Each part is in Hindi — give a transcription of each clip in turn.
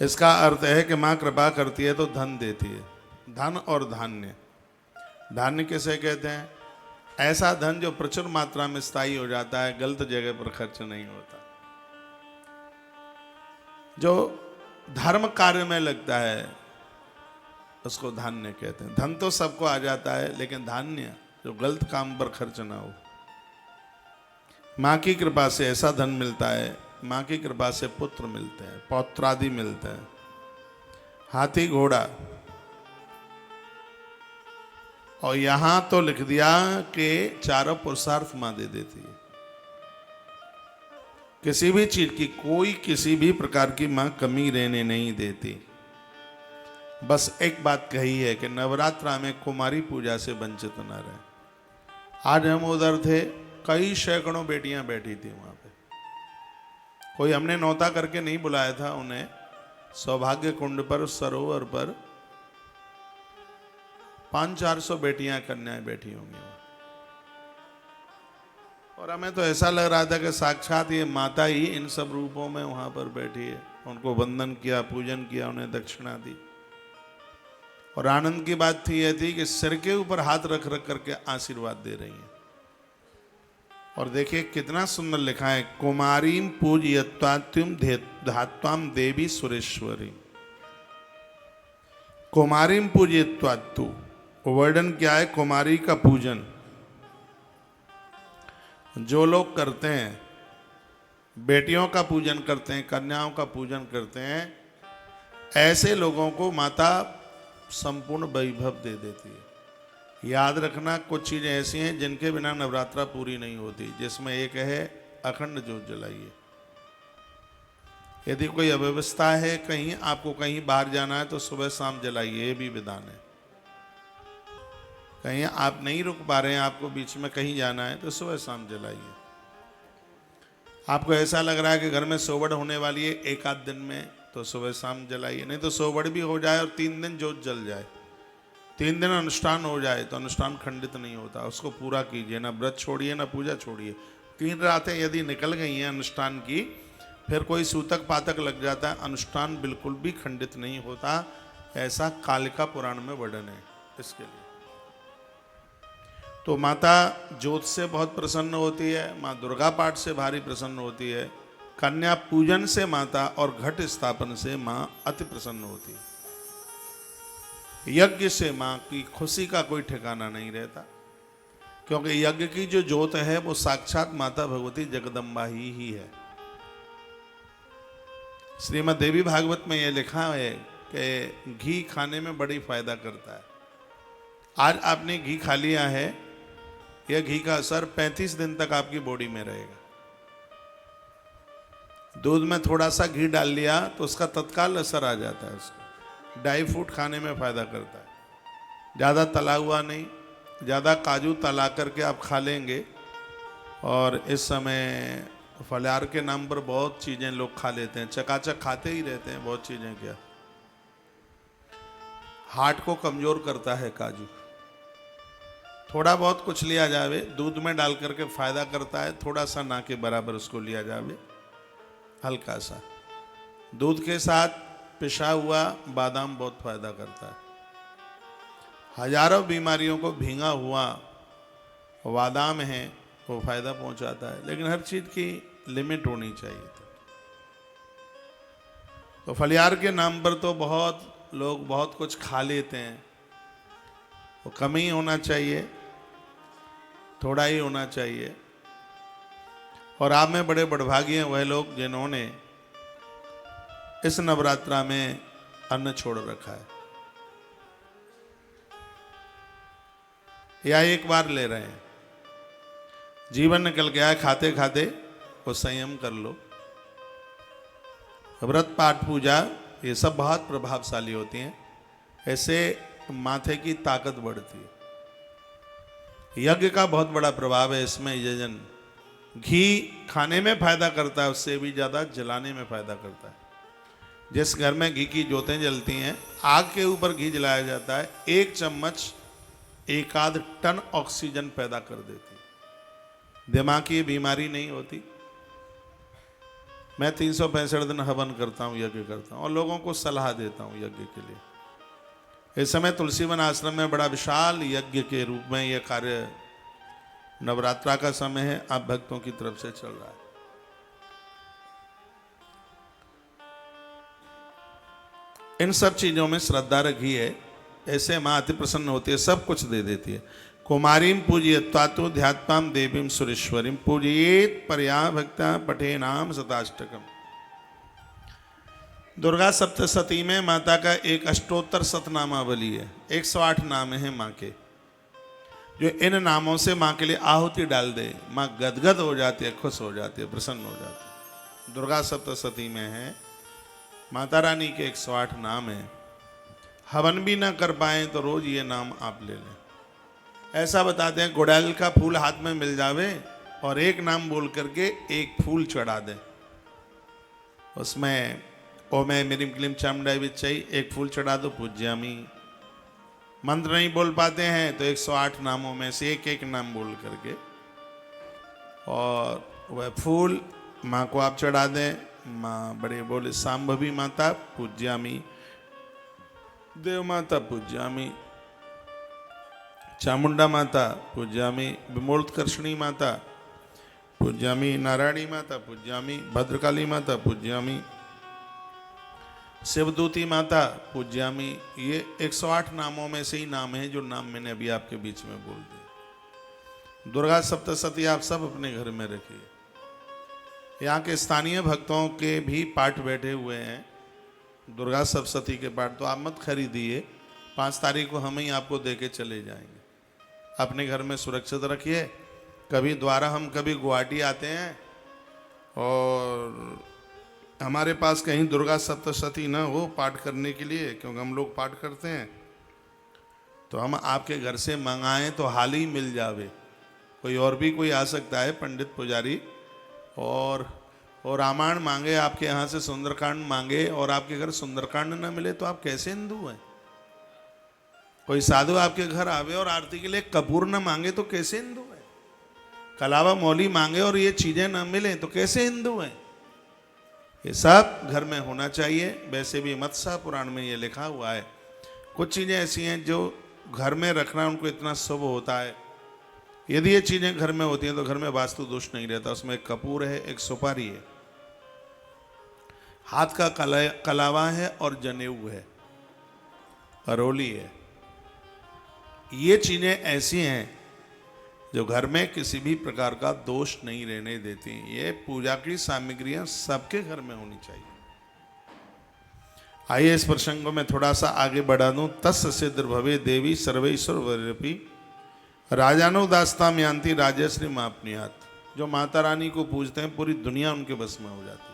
इसका अर्थ है कि माँ कृपा करती है तो धन देती है। धन और धान्य, धान्य किसे कहते हैं? ऐसा धन जो प्रचुर मात्रा में स्थायी हो जाता है, गलत जगह पर खर्च नहीं होता, जो धर्म कार्य में लगता है, उसको धान्य कहते हैं। धन तो सबको आ जाता है, लेकिन धान्य जो गलत काम पर खर्च ना हो। माँ की कृपा से ऐसा धन मिलता है, माँ की कृपा से पुत्र मिलते हैं, पौत्रादि मिलते हैं, हाथी घोड़ा। और यहां तो लिख दिया कि चारों पुरुषार्थ मां दे देती है। किसी भी चीज की, कोई किसी भी प्रकार की मां कमी रहने नहीं देती। बस एक बात कही है कि नवरात्रा में कुमारी पूजा से वंचित न रहे। आज हम उधर थे, कई सैकड़ों बेटियां बैठी थी वहां पे। कोई हमने नौता करके नहीं बुलाया था उन्हें। सौभाग्य कुंड पर, सरोवर पर 500-400 बेटियां, कन्याएं बैठी होंगी। और हमें तो ऐसा लग रहा था कि साक्षात ये माता ही इन सब रूपों में वहां पर बैठी है। उनको वंदन किया, पूजन किया, उन्हें दक्षिणा दी। और आनंद की बात थी यह थी कि सिर के ऊपर हाथ रख रख करके आशीर्वाद दे रही हैं। और देखिए कितना सुंदर लिखा है, कुमारीम पूजयत्वात्युम धात्वाम देवी सुरेश्वरी। कुमारीम पूजयत्वात्तु, वर्णन क्या है? कुमारी का पूजन जो लोग करते हैं, बेटियों का पूजन करते हैं, कन्याओं का पूजन करते हैं, ऐसे लोगों को माता संपूर्ण वैभव दे देती है। याद रखना, कुछ चीजें ऐसी हैं जिनके बिना नवरात्रा पूरी नहीं होती, जिसमें एक है अखंड ज्योत जलाइए। यदि कोई अव्यवस्था है कहीं, आपको कहीं बाहर जाना है तो सुबह शाम जलाइए, ये भी विधान है। कहीं आप नहीं रुक पा रहे हैं, आपको बीच में कहीं जाना है तो सुबह शाम जलाइए। आपको ऐसा लग रहा है कि घर में सोवड़ होने वाली है एक आध दिन में, तो सुबह शाम जलाइए। नहीं तो सोवड़ भी हो जाए और 3 दिन ज्योत जल जाए, 3 दिन अनुष्ठान हो जाए तो अनुष्ठान खंडित नहीं होता, उसको पूरा कीजिए। ना व्रत छोड़िए, ना पूजा छोड़िए। 3 रातें यदि निकल गई हैं अनुष्ठान की, फिर कोई सूतक पातक लग जाता है, अनुष्ठान बिल्कुल भी खंडित नहीं होता। ऐसा कालिका पुराण में वर्णन है इसके लिए। तो माता ज्योत से बहुत प्रसन्न होती है, माँ दुर्गा पाठ से भारी प्रसन्न होती है, कन्या पूजन से माता और घट स्थापन से माँ अति प्रसन्न होती है। यज्ञ से माँ की खुशी का कोई ठिकाना नहीं रहता, क्योंकि यज्ञ की जो ज्योत है वो साक्षात माता भगवती जगदम्बा ही है। श्रीमद् देवी भागवत में यह लिखा है कि घी खाने में बड़ी फायदा करता है। आज आपने घी खा लिया है, यह घी का असर 35 दिन तक आपकी बॉडी में रहेगा। दूध में थोड़ा सा घी डाल लिया तो उसका तत्काल असर आ जाता है उसको। ड्राई फ्रूट खाने में फायदा करता है, ज़्यादा तला हुआ नहीं, ज़्यादा काजू तला करके आप खा लेंगे। और इस समय फलाहार के नाम पर बहुत चीज़ें लोग खा लेते हैं, चकाचक खाते ही रहते हैं बहुत चीज़ें। क्या हार्ट को कमज़ोर करता है काजू। थोड़ा बहुत कुछ लिया जावे, दूध में डाल करके फायदा करता है, थोड़ा सा ना के बराबर उसको लिया जावे, हल्का सा। दूध के साथ पिसा हुआ बादाम बहुत फायदा करता है। हजारों बीमारियों को भींगा हुआ बादाम है वो फायदा पहुंचाता है, लेकिन हर चीज की लिमिट होनी चाहिए। तो फलियार के नाम पर तो बहुत लोग बहुत कुछ खा लेते हैं, वो कम ही होना चाहिए, थोड़ा ही होना चाहिए। और आप में बड़े बड़भागी हैं वह लोग जिन्होंने इस नवरात्रा में अन्न छोड़ रखा है, या एक बार ले रहे हैं। जीवन निकल गया है, खाते खाते वो संयम कर लो। व्रत पाठ पूजा ये सब बहुत प्रभावशाली होती हैं, ऐसे माथे की ताकत बढ़ती है। यज्ञ का बहुत बड़ा प्रभाव है इसमें। यजन घी खाने में फायदा करता है, उससे भी ज्यादा जलाने में फायदा करता है। जिस घर में घी की ज्योतें जलती हैं, आग के ऊपर घी जलाया जाता है, 1 चम्मच 1 टन ऑक्सीजन पैदा कर देती है। दिमाग की बीमारी नहीं होती, मैं 365 दिन हवन करता हूँ, यज्ञ करता हूँ और लोगों को सलाह देता हूँ यज्ञ के लिए। इस समय तुलसीवन आश्रम में बड़ा विशाल यज्ञ के रूप में यह कार्य, नवरात्रा का समय है, आप भक्तों की तरफ से चल रहा है। इन सब चीजों में श्रद्धा रखिए, ऐसे मां अति प्रसन्न होती है, सब कुछ दे देती है। कुमारीम पूजयत्वातो ध्यात्माम देवीम सुरेश्वरीम पूजयेत परया भक्ता पठे नाम शताष्टकम। दुर्गा सप्तशती में माता का एक अष्टोत्तर शतनामावली है, 108 नाम है माँ के, जो इन नामों से माँ के लिए आहुति डाल दे, माँ गदगद हो जाती है, खुश हो जाती है, प्रसन्न हो जाती है। दुर्गा सप्तशती में है माता रानी के 108 नाम है। हवन भी ना कर पाए तो रोज ये नाम आप ले लें। ऐसा बताते हैं, गुड़ैल का फूल हाथ में मिल जावे और एक नाम बोल करके एक फूल चढ़ा दें, उसमें ओम ह्रीं क्लीं चामुंडाय विच्चै एक फूल चढ़ा दो, पूज्यामी। मंत्र नहीं बोल पाते हैं तो 108 नामों में से एक एक नाम बोल करके और वह फूल माँ को आप चढ़ा दें। माँ बड़े बोले, सांभवी माता पूज्यामी, देव माता पूज्यामी, चामुंडा माता पूज्यामी, विमोलत्कर्षणी माता पूज्यामी, नारायणी माता पूज्यामी, भद्रकाली माता पूज्यामी, शिवदूती माता पूज्यामी। ये 108 नामों में से ही नाम है जो नाम मैंने अभी आपके बीच में बोल दिए। दुर्गा सप्तशती आप सब अपने घर में रखिए। यहाँ के स्थानीय भक्तों के भी पाठ बैठे हुए हैं, दुर्गा सप्तशती के पाठ, तो आप मत खरीदिए, 5 तारीख को हम ही आपको दे के चले जाएंगे। अपने घर में सुरक्षित रखिए। कभी द्वारा हम कभी गुवाहाटी आते हैं और हमारे पास कहीं दुर्गा सप्तशती ना हो पाठ करने के लिए, क्योंकि हम लोग पाठ करते हैं, तो हम आपके घर से मंगाएं तो हाल ही मिल जावे। कोई और भी कोई आ सकता है, पंडित पुजारी, और रामायण मांगे आपके यहाँ से, सुंदरकांड मांगे और आपके घर सुंदरकांड ना मिले तो आप कैसे हिंदू हैं? कोई साधु आपके घर आवे और आरती के लिए कपूर ना मांगे तो कैसे हिंदू है? कलावा मौली मांगे और ये चीजें ना मिले तो कैसे हिंदू हैं? ये सब घर में होना चाहिए। वैसे भी मत्स्य पुराण में ये लिखा हुआ है, कुछ चीजें ऐसी हैं जो घर में रखना उनको इतना शुभ होता है। यदि ये चीजें घर में होती हैं तो घर में वास्तु दोष नहीं रहता। उसमें एक कपूर है, एक सुपारी है, हाथ का कलावा है और जनेऊ है, अरोली है। ये चीजें ऐसी हैं जो घर में किसी भी प्रकार का दोष नहीं रहने देती। ये पूजा की सामग्रियां सबके घर में होनी चाहिए। आइए इस प्रसंग को मैं थोड़ा सा आगे बढ़ा दूं। तस् सिद्ध भवे देवी सर्वेश्वर वरपी राजानो दास्ताम यान्ति राजश्री मापनियात। जो माता रानी को पूजते हैं पूरी दुनिया उनके बस में हो जाती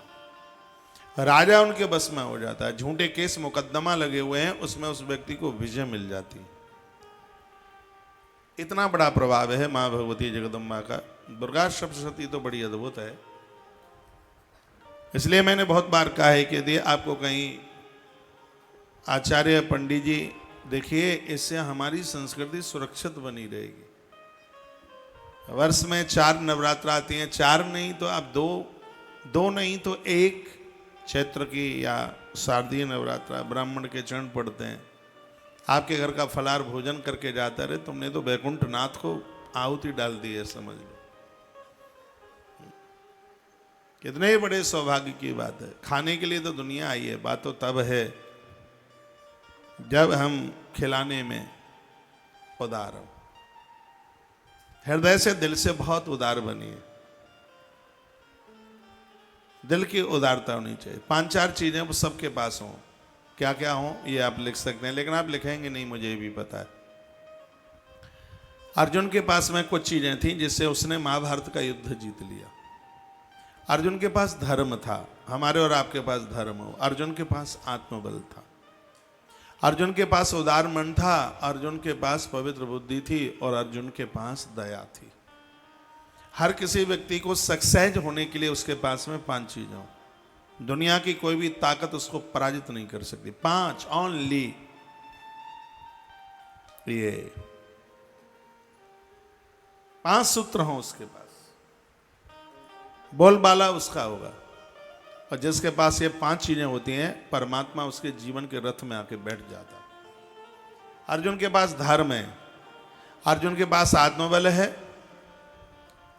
है, राजा उनके बस में हो जाता है। झूठे केस मुकदमा लगे हुए हैं उसमें उस व्यक्ति को विजय मिल जाती है। इतना बड़ा प्रभाव है माँ भगवती जगदम्बा का। दुर्गा सप्तशती तो बड़ी अद्भुत है। इसलिए मैंने बहुत बार कहा है कि यदि आपको कहीं आचार्य पंडित जी देखिए, इससे हमारी संस्कृति सुरक्षित बनी रहेगी। वर्ष में 4 नवरात्रा आती हैं, 4 नहीं तो आप 2 नहीं तो 1 चैत्र की या शारदीय नवरात्रा, ब्राह्मण के चरण पड़ते हैं, आपके घर का फलार भोजन करके जाता रहे, तुमने तो वैकुंठ नाथ को आहुति डाल दी है, समझ लो। कितने बड़े सौभाग्य की बात है। खाने के लिए तो दुनिया आई है, बात तो तब है जब हम खिलाने में उदार हो, हृदय से दिल से बहुत उदार बनिए। दिल की उदारता होनी चाहिए। 5-4 चीजें वो सबके पास हों। क्या क्या हो ये आप लिख सकते हैं, लेकिन आप लिखेंगे नहीं, मुझे भी पता है। अर्जुन के पास में कुछ चीजें थी जिससे उसने महाभारत का युद्ध जीत लिया। अर्जुन के पास धर्म था, हमारे और आपके पास धर्म हो। अर्जुन के पास आत्मबल था, अर्जुन के पास उदार मन था, अर्जुन के पास पवित्र बुद्धि थी और अर्जुन के पास दया थी। हर किसी व्यक्ति को सक्सेस होने के लिए उसके पास में 5 चीजें हो। दुनिया की कोई भी ताकत उसको पराजित नहीं कर सकती। 5 ओनली। ये 5 सूत्र हों उसके पास, बोलबाला उसका होगा। और जिसके पास ये 5 चीजें होती हैं, परमात्मा उसके जीवन के रथ में आके बैठ जाता है। अर्जुन के पास धर्म है, अर्जुन के पास आत्मबल है,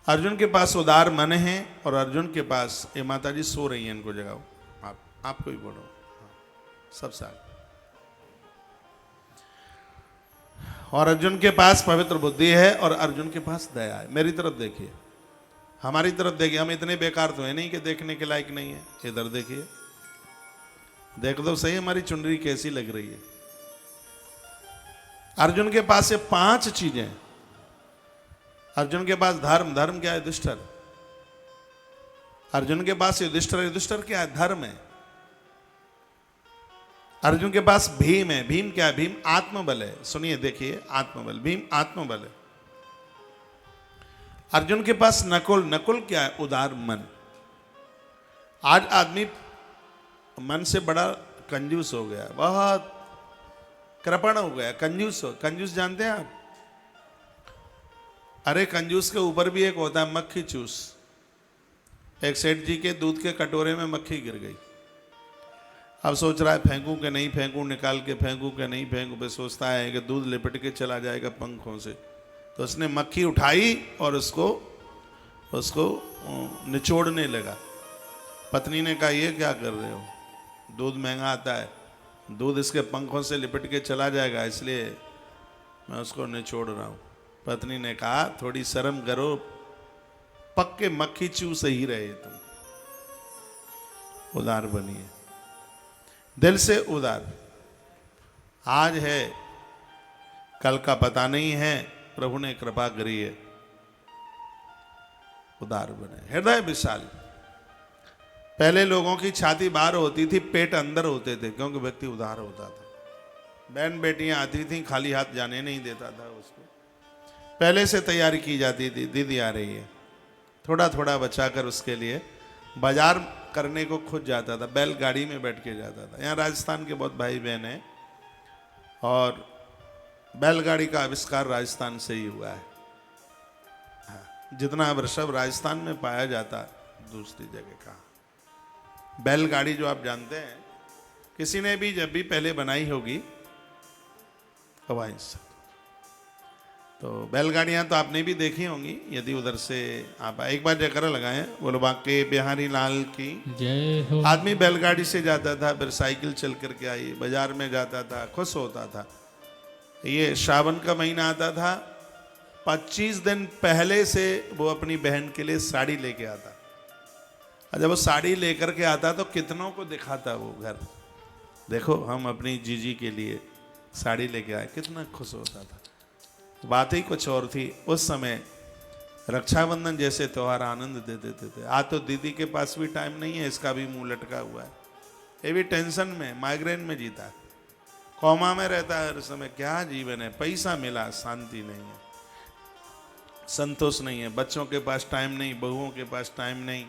अर्जुन के पास उदार मन है, और अर्जुन के पास, ये माता जी सो रही हैं, इनको जगाओ, आपको ही बोलो, सब साथ। और अर्जुन के पास पवित्र बुद्धि है, और अर्जुन के पास दया है। मेरी तरफ देखिए, हमारी तरफ देखिए, हम इतने बेकार तो है नहीं कि देखने के लायक नहीं है। इधर देखिए, देख दो सही हमारी चुनरी कैसी लग रही है। अर्जुन के पास ये 5 चीजें। अर्जुन के पास धर्म, धर्म क्या है? युधिष्ठिर। अर्जुन के पास युधिष्ठिर, युधिष्ठिर क्या है? धर्म है। अर्जुन के पास भीम है, भीम क्या है? भीम आत्मबल है। सुनिए देखिए, आत्मबल, भीम आत्मबल है। अर्जुन के पास नकुल, नकुल क्या है? उदार मन। आज आदमी मन से बड़ा कंजूस हो गया, बहुत कृपण हो गया, कंजूस हो। कंजूस जानते हैं आप? अरे कंजूस के ऊपर भी एक होता है मक्खी चूस। एक सेठ जी के दूध के कटोरे में मक्खी गिर गई। अब सोच रहा है फेंकूं कि नहीं फेंकूं, निकाल के फेंकूं कि नहीं फेंकूं। पे सोचता है कि दूध लिपट के चला जाएगा पंखों से, तो उसने मक्खी उठाई और उसको निचोड़ने लगा। पत्नी ने कहा, ये क्या कर रहे हो? दूध महंगा आता है, दूध इसके पंखों से लिपट के चला जाएगा, इसलिए मैं उसको निचोड़ रहा हूं। पत्नी ने कहा, थोड़ी शर्म करो, पक्के मक्खी चूस ही रहे तुम। उदार बनिए, दिल से उदार। आज है, कल का पता नहीं है, प्रभु ने कृपा करी है। उदार बने, हृदय विशाल। पहले लोगों की छाती बाहर होती थी, पेट अंदर होते थे, क्योंकि व्यक्ति उदार होता था। बहन बेटियां आती थी, खाली हाथ जाने नहीं देता था उसको। पहले से तैयारी की जाती थी, दीदी आ रही है, थोड़ा थोड़ा बचाकर उसके लिए बाजार करने को खुद जाता था, बैलगाड़ी में बैठ के जाता था। यहाँ राजस्थान के बहुत भाई बहन हैं, और बैलगाड़ी का आविष्कार राजस्थान से ही हुआ है। जितना वृषभ राजस्थान में पाया जाता, दूसरी जगह का। बैलगाड़ी जो आप जानते हैं, किसी ने भी जब भी पहले बनाई होगी हवाई से, तो बैलगाड़ियां तो आपने भी देखी होंगी। यदि उधर से आप एक बार जयकारा लगाएं, बोलो बांके बिहारी लाल की जय हो। आदमी बैलगाड़ी से जाता था, फिर साइकिल चल करके आई, बाजार में जाता था, खुश होता था। ये श्रावण का महीना आता था, 25 दिन पहले से वो अपनी बहन के लिए साड़ी लेके आता। और जब वो साड़ी लेकर के आता तो कितनों को दिखाता वो घर, देखो हम अपनी जीजी के लिए साड़ी लेके आए, कितना खुश होता था। बात ही कुछ और थी। उस समय रक्षाबंधन जैसे त्योहार आनंद दे देते थे। आज तो दीदी के पास भी टाइम नहीं है, इसका भी मुंह लटका हुआ है, ये भी टेंशन में, माइग्रेन में जीता है, कौमा में रहता है हर समय। क्या जीवन है? पैसा मिला, शांति नहीं है, संतोष नहीं है, बच्चों के पास टाइम नहीं, बहुओं के पास टाइम नहीं,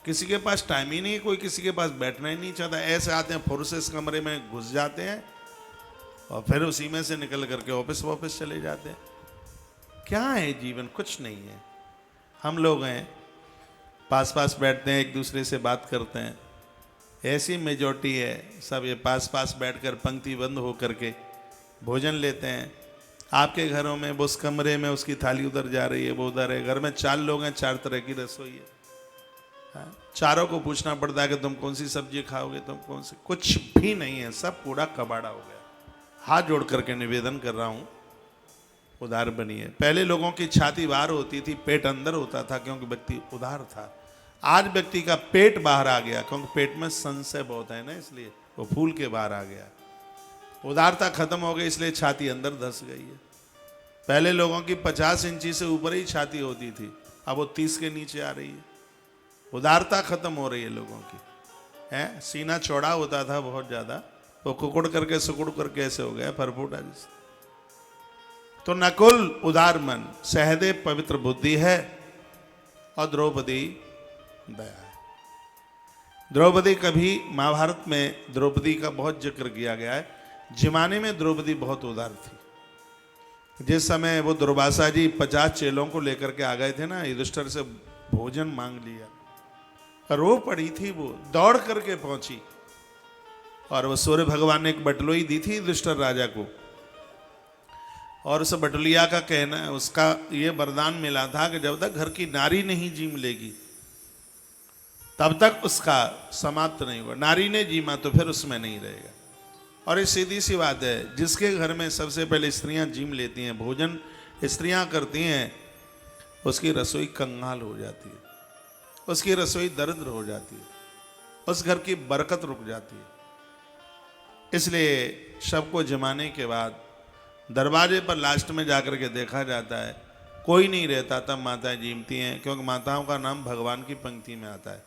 किसी के पास टाइम ही नहीं, कोई किसी के पास बैठना ही नहीं चाहता। ऐसे आते हैं, फुर्सत कमरे में घुस जाते हैं और फिर उसी में से निकल करके ऑफिस वापस चले जाते हैं। क्या है जीवन? कुछ नहीं है। हम लोग हैं, पास पास बैठते हैं, एक दूसरे से बात करते हैं, ऐसी मेजॉरिटी है, सब ये पास पास बैठकर पंक्ति बंद हो करके भोजन लेते हैं। आपके घरों में उस कमरे में उसकी थाली उधर जा रही है, वो उधर है। घर में 4 लोग हैं, 4 तरह की रसोई है। चारों को पूछना पड़ता है कि तुम कौन सी सब्जी खाओगे, तुम कौन सी। कुछ भी नहीं है, सब कूड़ा कबाड़ा हो गया। हाथ जोड़ करके निवेदन कर रहा हूं, उदार बनिए। पहले लोगों की छाती बाहर होती थी, पेट अंदर होता था, क्योंकि व्यक्ति उदार था। आज व्यक्ति का पेट बाहर आ गया, क्योंकि पेट में संशय बहुत है ना, इसलिए वो फूल के बाहर आ गया। उदारता खत्म हो गई, इसलिए छाती अंदर धस गई है। पहले लोगों की 50 इंची से ऊपर ही छाती होती थी, अब वो 30 के नीचे आ रही है। उदारता खत्म हो रही है लोगों की, है। सीना चौड़ा होता था बहुत ज्यादा, वो कुकुड़ करके सुकुड़ करके ऐसे हो गया, फरफूटा जैसे। तो नकुल उदार मन, सहदेव पवित्र बुद्धि है, और द्रौपदी दया है। द्रौपदी कभी, महाभारत में द्रौपदी का बहुत जिक्र किया गया है। जमाने में द्रौपदी बहुत उदार थी। जिस समय वो दुर्वासा जी 50 चेलों को लेकर के आ गए थे ना, युधिष्ठिर से भोजन मांग लिया, रो पड़ी थी, वो दौड़ करके पहुंची और वो सूर्य भगवान ने एक बटलोई दी थी युधिष्ठिर राजा को, और उस बटुलिया का कहना है, उसका ये वरदान मिला था कि जब तक घर की नारी नहीं जीम लेगी तब तक उसका समाप्त नहीं हुआ। नारी ने जीमा तो फिर उसमें नहीं रहेगा। और ये सीधी सी बात है, जिसके घर में सबसे पहले स्त्रियां जीम लेती हैं, भोजन स्त्रियां करती हैं, उसकी रसोई कंगाल हो जाती है, उसकी रसोई दरिद्र हो जाती है, उस घर की बरकत रुक जाती है। इसलिए शव को जमाने के बाद दरवाजे पर लास्ट में जाकर के देखा जाता है, कोई नहीं रहता, तब माताएं जीमती हैं, क्योंकि माताओं का नाम भगवान की पंक्ति में आता है।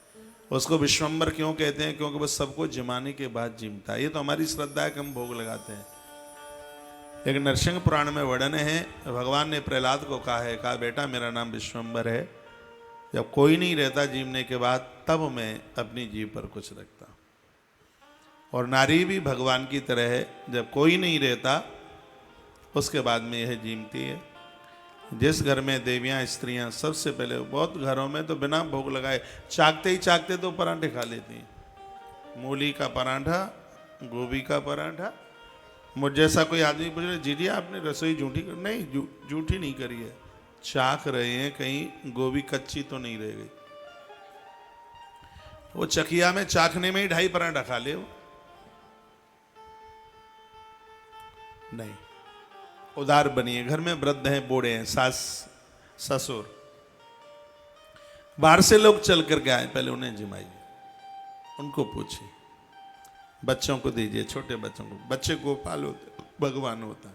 उसको विश्वम्बर क्यों कहते हैं? क्योंकि वो सबको जमाने के बाद जीमता है। ये तो हमारी श्रद्धा है कि हम भोग लगाते हैं। लेकिन नरसिंह पुराण में वर्णन है, भगवान ने प्रहलाद को कहा बेटा मेरा नाम विश्वम्बर है, जब कोई नहीं रहता जीमने के बाद तब मैं अपनी जीभ पर कुछ रखता हूँ। और नारी भी भगवान की तरह है, जब कोई नहीं रहता उसके बाद में यह जीमती है। जिस घर में देवियां स्त्रियां सबसे पहले, बहुत घरों में तो बिना भोग लगाए चाकते ही चाकते तो परांठे खा लेती हैं। मूली का परांठा, गोभी का परांठा। मुझ जैसा कोई आदमी पूछ रहे, जी आपने रसोई झूठी कर? नहीं, झूठी नहीं करी है, चाक रहे हैं, कहीं गोभी कच्ची तो नहीं रह गई। वो चकिया में चाकने में ही 2.5 परांठा खा ले वो। नहीं, उदार बनिए। घर में वृद्ध हैं, बूढ़े हैं, सास ससुर, बाहर से लोग चल कर के आए, पहले उन्हें जिमाइए, उनको पूछिए, बच्चों को दीजिए, छोटे बच्चों को। बच्चे गोपाल होते, भगवान होता।